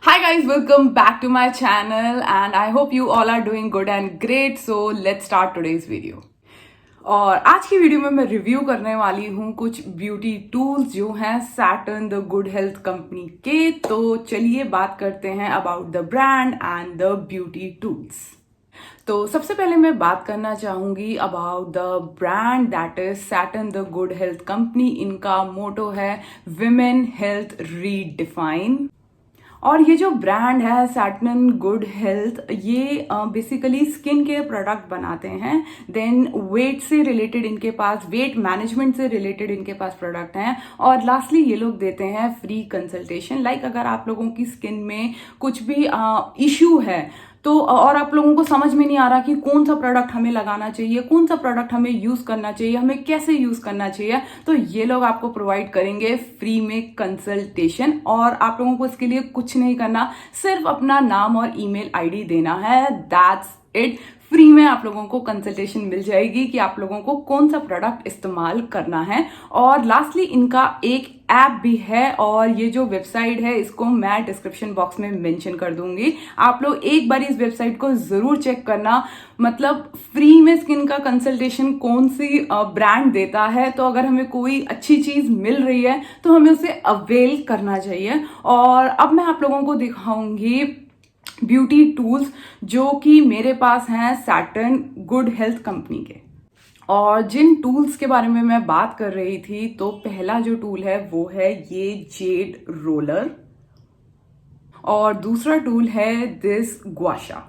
Hi guys, welcome back to my channel and I hope you all are doing good and great. So let's start today's video. और आज की video में मैं review करने वाली हूँ कुछ ब्यूटी टूल्स जो हैं Saturn the good health company के। तो चलिए बात करते हैं about the brand and the beauty tools. तो सबसे पहले मैं बात करना चाहूंगी about the brand that is Saturn the good health company. इनका मोटो है विमेन हेल्थ रीडिफाइन। और ये जो ब्रांड है सैटर्न गुड हेल्थ, ये बेसिकली स्किन केयर प्रोडक्ट बनाते हैं। देन वेट से रिलेटेड इनके पास, वेट मैनेजमेंट से रिलेटेड इनके पास प्रोडक्ट हैं। और लास्टली ये लोग देते हैं फ्री कंसल्टेशन। लाइक अगर आप लोगों की स्किन में कुछ भी इश्यू है तो और आप लोगों को समझ में नहीं आ रहा कि कौन सा प्रोडक्ट हमें लगाना चाहिए, कौन सा प्रोडक्ट हमें यूज करना चाहिए, हमें कैसे यूज करना चाहिए, तो ये लोग आपको प्रोवाइड करेंगे फ्री में कंसल्टेशन। और आप लोगों को इसके लिए कुछ नहीं करना, सिर्फ अपना नाम और ईमेल आईडी देना है, दैट्स इट। फ्री में आप लोगों को कंसल्टेशन मिल जाएगी कि आप लोगों को कौन सा प्रोडक्ट इस्तेमाल करना है। और लास्टली इनका एक ऐप भी है और ये जो वेबसाइट है इसको मैं डिस्क्रिप्शन बॉक्स में मेंशन कर दूंगी। आप लोग एक बार इस वेबसाइट को जरूर चेक करना। मतलब फ्री में स्किन का कंसल्टेशन कौन सी ब्रांड देता है, तो अगर हमें कोई अच्छी चीज मिल रही है तो हमें उसे अवेल करना चाहिए। और अब मैं आप लोगों को दिखाऊंगी ब्यूटी टूल्स जो कि मेरे पास हैं सैटर्न गुड हेल्थ कंपनी के। और जिन टूल्स के बारे में मैं बात कर रही थी, तो पहला जो टूल है वो है ये जेड रोलर और दूसरा टूल है दिस ग्वाशा।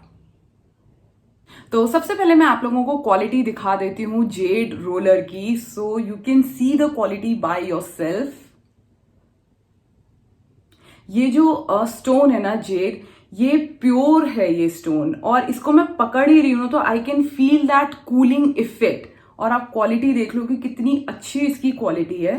तो सबसे पहले मैं आप लोगों को क्वालिटी दिखा देती हूं जेड रोलर की, so you can see the quality by yourself. ये जो स्टोन है ना जेड, ये प्योर है ये स्टोन, और इसको मैं पकड़ ही रही हूं तो I can feel that cooling effect. और आप क्वालिटी देख लो कि कितनी अच्छी इसकी क्वालिटी है।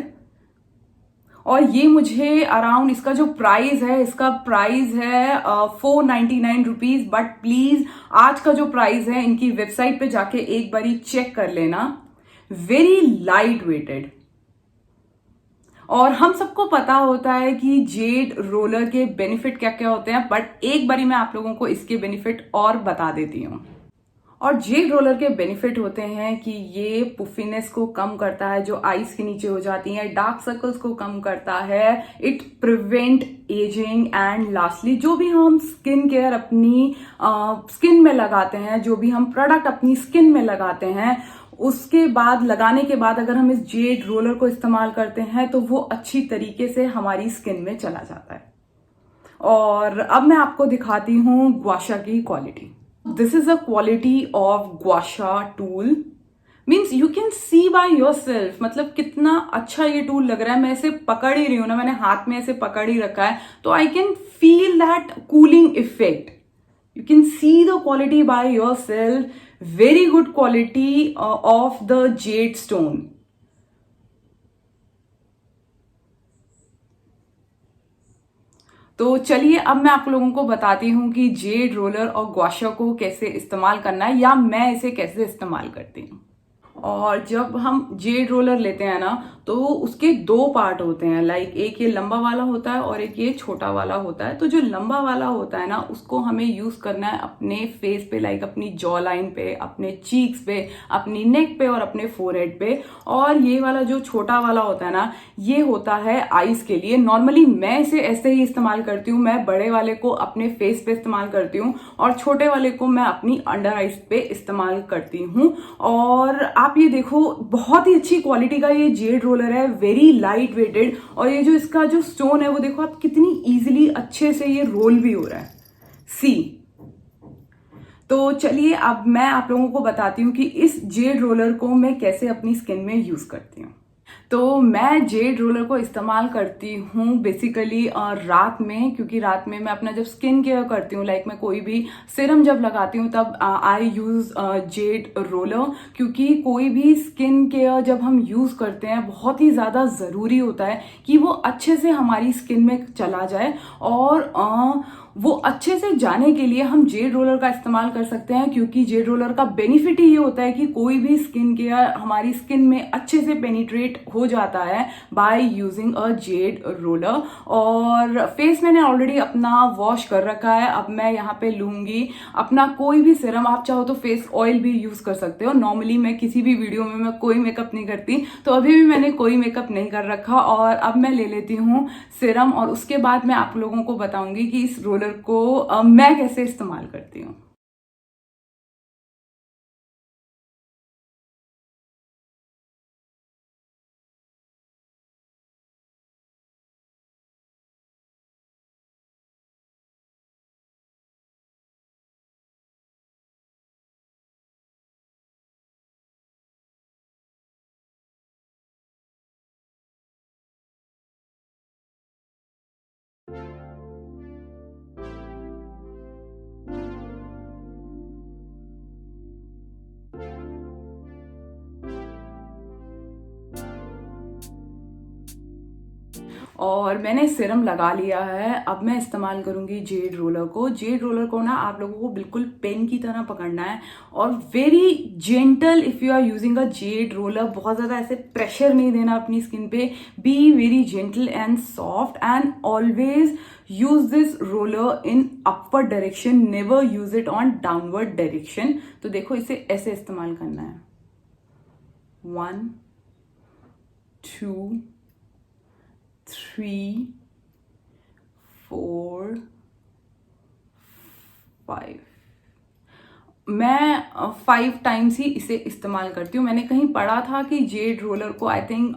और ये मुझे अराउंड, इसका जो प्राइस है, इसका प्राइस है 499 रुपीज। बट प्लीज आज का जो प्राइस है इनकी वेबसाइट पे जाके एक बारी चेक कर लेना। Very light weighted. और हम सबको पता होता है कि जेड रोलर के बेनिफिट क्या क्या होते हैं, बट एक बारी मैं आप लोगों को इसके बेनिफिट और बता देती हूं। और जेड रोलर के बेनिफिट होते हैं कि ये पुफिनेस को कम करता है जो आईज के नीचे हो जाती हैं, डार्क सर्कल्स को कम करता है, it prevent ageing. And lastly जो भी हम स्किन केयर अपनी स्किन में लगाते हैं, जो भी हम प्रोडक्ट अपनी स्किन में लगाते हैं, उसके बाद, लगाने के बाद अगर हम इस जेड रोलर को इस्तेमाल करते हैं तो वो अच्छी तरीके से हमारी स्किन में चला जाता है। और अब मैं आपको दिखाती हूं ग्वाशा की quality. This is a quality of gua sha tool. Means you can see by yourself, मतलब कितना अच्छा ये टूल लग रहा है। मैं इसे पकड़ ही रही हूं ना, मैंने हाथ में ऐसे पकड़ ही रखा है, तो I can feel that cooling effect. You can see the quality by yourself. Very good quality of the jade stone. तो चलिए अब मैं आप लोगों को बताती हूँ कि जेड रोलर और ग्वाशा को कैसे इस्तेमाल करना है, या मैं इसे कैसे इस्तेमाल करती हूँ। और जब हम जेड रोलर लेते हैं ना, तो उसके दो पार्ट होते हैं। लाइक एक ये लंबा वाला होता है और एक ये छोटा वाला होता है। तो जो लंबा वाला होता है ना, उसको हमें यूज करना है अपने फेस पे, लाइक अपनी जॉ लाइन पे, अपने चीक्स पे, अपनी नेक पे और अपने फोरहेड पे। और ये वाला जो छोटा वाला होता है ना, ये होता है आईज के लिए। नॉर्मली मैं इसे ऐसे ही इस्तेमाल करती हूँ। मैं बड़े वाले को अपने फेस पे इस्तेमाल करती हूँ और छोटे वाले को मैं अपनी अंडर आईज पे इस्तेमाल करती हूँ। और आप ये देखो, बहुत ही अच्छी क्वालिटी का ये जेड रोलर है, वेरी लाइट वेटेड। और ये जो इसका जो स्टोन है वो देखो आप, कितनी इजीली अच्छे से ये रोल भी हो रहा है, सी। तो चलिए अब मैं आप लोगों को बताती हूँ कि इस जेड रोलर को मैं कैसे अपनी स्किन में यूज करती हूँ। तो मैं जेड रोलर को इस्तेमाल करती हूँ बेसिकली रात में, क्योंकि रात में मैं अपना जब स्किन केयर करती हूँ, लाइक मैं कोई भी सीरम जब लगाती हूँ तब आई यूज जेड रोलर। क्योंकि कोई भी स्किन केयर जब हम यूज करते हैं, बहुत ही ज्यादा जरूरी होता है कि वो अच्छे से हमारी स्किन में चला जाए। और वो अच्छे से जाने के लिए हम जेड रोलर का इस्तेमाल कर सकते हैं, क्योंकि जेड रोलर का बेनिफिट ही ये होता है कि कोई भी स्किन केयर हमारी स्किन में अच्छे से पेनिट्रेट हो जाता है by using a jade roller. और फेस मैंने ऑलरेडी अपना वॉश कर रखा है। अब मैं यहाँ पे लूंगी अपना कोई भी सीरम, आप चाहो तो फेस ऑयल भी यूज कर सकते हो। नॉर्मली मैं किसी भी वीडियो में मैं कोई मेकअप नहीं करती, तो अभी भी मैंने कोई मेकअप नहीं कर रखा। और अब मैं ले लेती हूँ सीरम, और उसके बाद मैं आप लोगों को बताऊंगी कि इस रोलर को मैं कैसे इस्तेमाल करती हूँ। और मैंने सीरम लगा लिया है। अब मैं इस्तेमाल करूंगी जेड रोलर को। जेड रोलर को ना आप लोगों को बिल्कुल पेन की तरह पकड़ना है, और very gentle if you are using a jade roller. बहुत ज्यादा ऐसे प्रेशर नहीं देना अपनी स्किन पे। Be very gentle and soft, and always use this roller in upward direction, never use it on downward direction. तो देखो, इसे ऐसे इस्तेमाल करना है। 1 2 3 4 5। मैं 5 टाइम्स ही इसे इस्तेमाल करती हूँ। मैंने कहीं पढ़ा था कि जेड रोलर को आई थिंक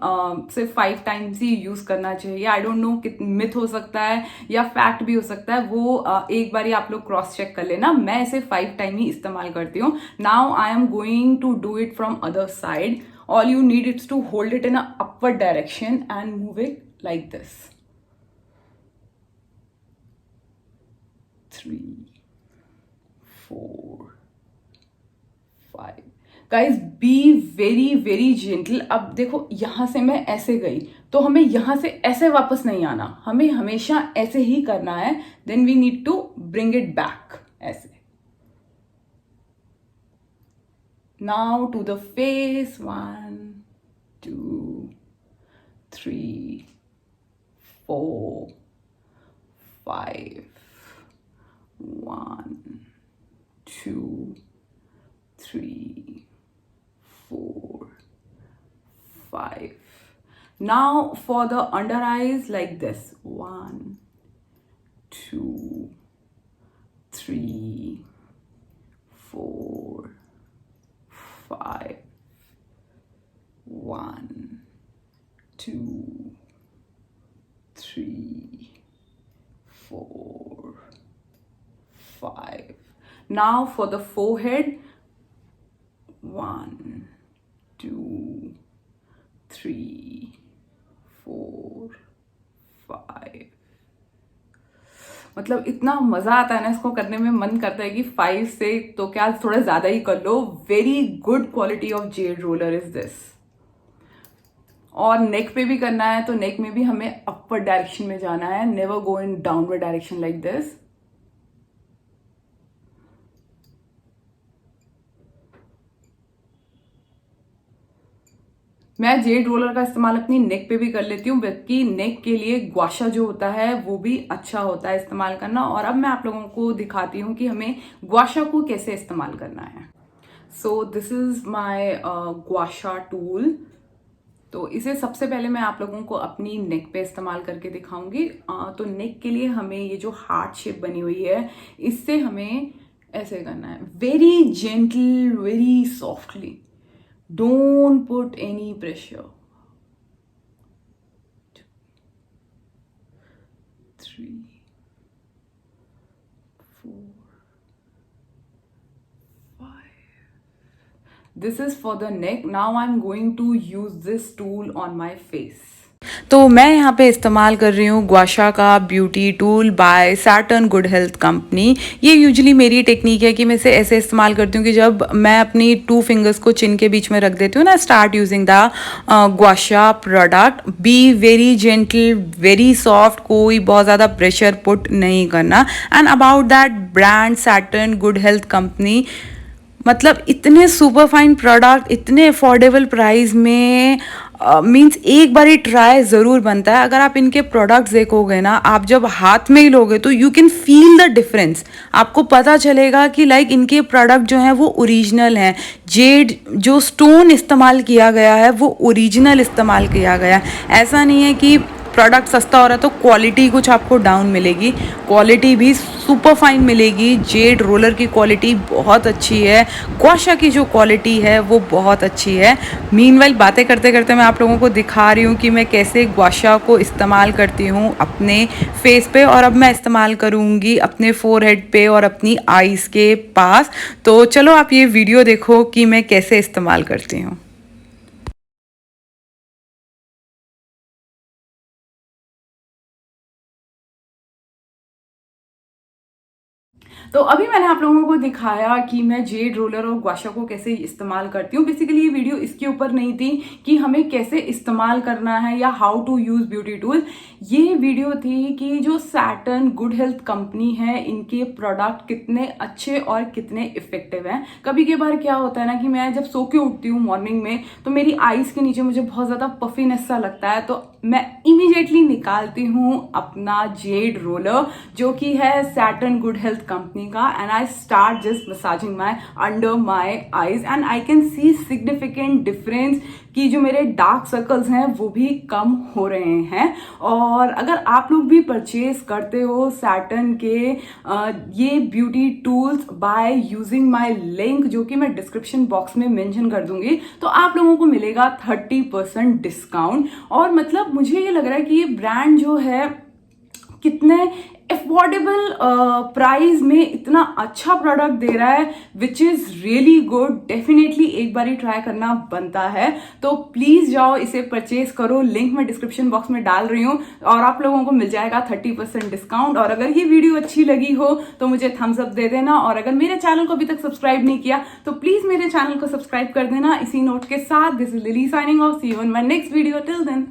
सिर्फ 5 टाइम्स ही यूज करना चाहिए। आई डोंट नो, मिथ हो सकता है या फैक्ट भी हो सकता है, वो एक बार ही आप लोग क्रॉस चेक कर लेना। मैं इसे 5 टाइम ही इस्तेमाल करती हूँ। Now I am going to do it from other side. All you need it's to hold it in a upward direction and move it like this. 3 4 5। Guys, be very very gentle. अब देखो, यहां से मैं ऐसे गई तो हमें यहां से ऐसे वापस नहीं आना, हमें हमेशा ऐसे ही करना है। Then we need to bring it back ऐसे। Now to the face. 1 2 3 4 5। 1 2 3 4 5। Now for the under eyes, like this. 1 2 3 4 5। 1 2 3 4 5। Now for the forehead. 1 2 3 4 5। मतलब इतना मजा आता है ना इसको करने में, मन करता है कि 5 से तो क्या थोड़ा ज्यादा ही कर लो। Very good quality of jade roller is this. और नेक पे भी करना है तो नेक में भी हमें अपवर्ड डायरेक्शन में जाना है, never go in downward direction like this. मैं जेड रोलर का इस्तेमाल अपनी नेक पे भी कर लेती हूँ, बल्कि नेक के लिए ग्वाशा जो होता है वो भी अच्छा होता है इस्तेमाल करना। और अब मैं आप लोगों को दिखाती हूँ कि हमें ग्वाशा को कैसे इस्तेमाल करना है। So this is my gua sha tool. तो इसे सबसे पहले मैं आप लोगों को अपनी नेक पे इस्तेमाल करके दिखाऊंगी। तो नेक के लिए हमें ये जो हार्ट शेप बनी हुई है, इससे हमें ऐसे करना है, very gentle, very softly. Don't put any pressure. 3 4 5। This is for the neck. Now I'm going to use this tool on my face. तो मैं यहाँ पे इस्तेमाल कर रही हूँ गुआशा का beauty tool by Saturn good health company. ये यूजुअली मेरी टेक्निक है कि मैं इसे ऐसे इस्तेमाल करती हूँ कि जब मैं अपनी 2 फिंगर्स को चिन के बीच में रख देती हूँ ना, start using the gua sha product. Be very gentle, very soft, कोई बहुत ज़्यादा प्रेशर पुट नहीं करना। And about that brand Saturn good health company, मतलब इतने सुपर फाइन प्रोडक्ट इतने अफोर्डेबल प्राइस में, मीन्स एक बार ही ट्राई ज़रूर बनता है। अगर आप इनके प्रोडक्ट्स देखोगे ना, आप जब हाथ में ही लोगे तो you can feel the difference. आपको पता चलेगा कि लाइक इनके प्रोडक्ट जो हैं वो ओरिजिनल हैं। जेड जो स्टोन इस्तेमाल किया गया है वो ओरिजिनल इस्तेमाल किया गया है। ऐसा नहीं है कि प्रोडक्ट सस्ता हो रहा है तो क्वालिटी कुछ आपको डाउन मिलेगी, क्वालिटी भी सुपर फाइन मिलेगी। जेड रोलर की क्वालिटी बहुत अच्छी है, गुआशा की जो क्वालिटी है वो बहुत अच्छी है। मीनवाइल बातें करते करते मैं आप लोगों को दिखा रही हूँ कि मैं कैसे गुआशा को इस्तेमाल करती हूँ अपने फेस पे, और अब मैं इस्तेमाल करूँगी अपने फोरहेड पे और अपनी आईज़ के पास। तो चलो आप ये वीडियो देखो कि मैं कैसे इस्तेमाल करती हूँ। तो अभी मैंने आप लोगों को दिखाया कि मैं जेड रोलर और गुआशा को कैसे इस्तेमाल करती हूँ। बेसिकली ये वीडियो इसके ऊपर नहीं थी कि हमें कैसे इस्तेमाल करना है या how to use beauty tool. ये वीडियो थी कि जो सैटर्न गुड हेल्थ कंपनी है, इनके प्रोडक्ट कितने अच्छे और कितने इफेक्टिव हैं। कभी कभार क्या होता है ना कि मैं जब सो के उठती हूँ मॉर्निंग में तो मेरी आईज के नीचे मुझे बहुत ज्यादा पफीनेस सा लगता है, तो मैं इमीडिएटली निकालती हूँ अपना जेड रोलर जो कि है सैटर्न गुड हेल्थ कंपनी का, and I start just massaging my under my eyes and I can see significant difference कि जो मेरे डार्क सर्कल्स हैं वो भी कम हो रहे हैं। और अगर आप लोग भी परचेज करते हो सैटर्न के ये beauty tools by using my link जो कि मैं डिस्क्रिप्शन बॉक्स में मेंशन कर दूंगी, तो आप लोगों को मिलेगा 30% डिस्काउंट। और मतलब मुझे ये लग रहा है कि ये ब्रांड जो है कितने अफोर्डेबल प्राइस में इतना अच्छा प्रोडक्ट दे रहा है, which is really good. Definitely एक बार ही ट्राई करना बनता है, तो प्लीज जाओ इसे परचेज करो। लिंक मैं डिस्क्रिप्शन बॉक्स में डाल रही हूँ और आप लोगों को मिल जाएगा 30% डिस्काउंट। और अगर ये वीडियो अच्छी लगी हो तो मुझे थम्स अप दे देना, और अगर मेरे चैनल को अभी तक सब्सक्राइब नहीं किया तो प्लीज मेरे चैनल को सब्सक्राइब कर देना। इसी नोट के साथ this is Lily signing off, see you in my next video, till then.